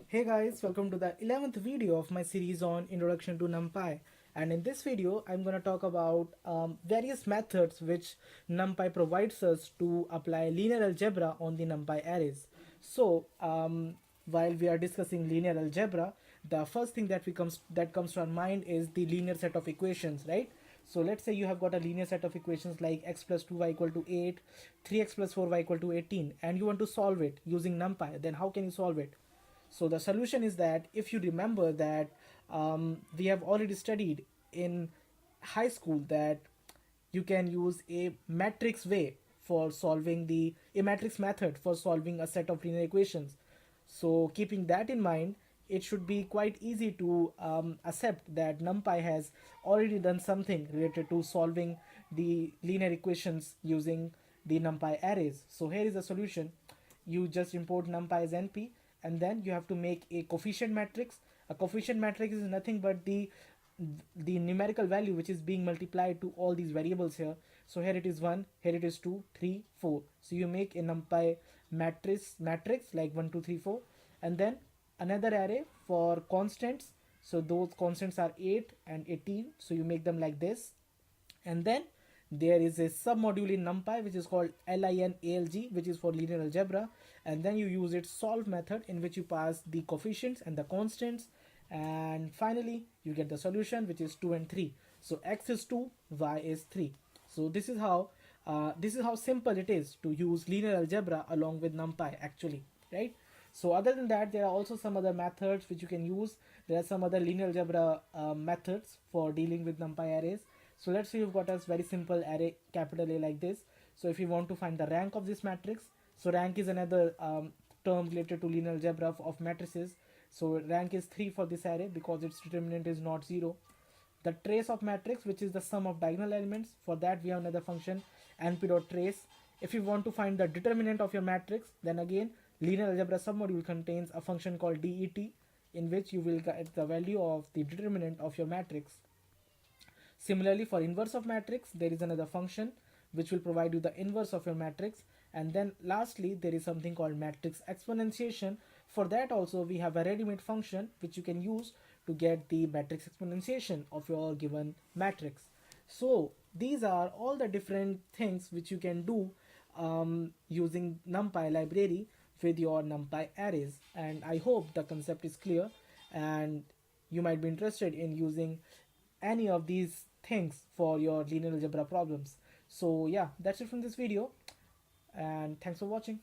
Hey guys, welcome to the 11th video of my series on Introduction to Numpy. And in this video, I'm going to talk about various methods which Numpy provides us to apply linear algebra on the Numpy arrays. So, while we are discussing linear algebra, the first thing that comes to our mind is the linear set of equations, right? So let's say you have got a linear set of equations like x plus 2y equal to 8, 3x plus 4y equal to 18, and you want to solve it using Numpy. Then how can you solve it? So the solution is that if you remember that we have already studied in high school that you can use a matrix way for solving a matrix method for solving a set of linear equations. So keeping that in mind, it should be quite easy to accept that NumPy has already done something related to solving the linear equations using the NumPy arrays. So here is the solution. You just import NumPy as NP, and then you have to make a coefficient matrix. A coefficient matrix is nothing but the numerical value which is being multiplied to all these variables here. So here it is 1, here it is 2, 3, 4. So you make a NumPy matrix like 1, 2, 3, 4, and then another array for constants. So those constants are 8 and 18, so you make them like this. And then there is a submodule in NumPy which is called linalg, which is for linear algebra, and then you use its solve method in which you pass the coefficients and the constants, and finally you get the solution, which is 2 and 3. So x is 2, y is 3. So this is how simple it is to use linear algebra along with NumPy actually, right? So other than that, there are also some other methods which you can use. There are some other linear algebra methods for dealing with NumPy arrays. So let's say you've got a very simple array capital A like this. So if you want to find the rank of this matrix, so rank is another term related to linear algebra of matrices. So rank is 3 for this array because its determinant is not 0. The trace of matrix, which is the sum of diagonal elements, for that we have another function np.trace. If you want to find the determinant of your matrix, then again linear algebra submodule contains a function called det, in which you will get the value of the determinant of your matrix. Similarly, for inverse of matrix, there is another function which will provide you the inverse of your matrix. And then lastly, there is something called matrix exponentiation. For that also, we have a ready-made function which you can use to get the matrix exponentiation of your given matrix. So these are all the different things which you can do using NumPy library with your NumPy arrays. And I hope the concept is clear, and you might be interested in using any of these things for your linear algebra problems. So yeah, that's it from this video, and thanks for watching.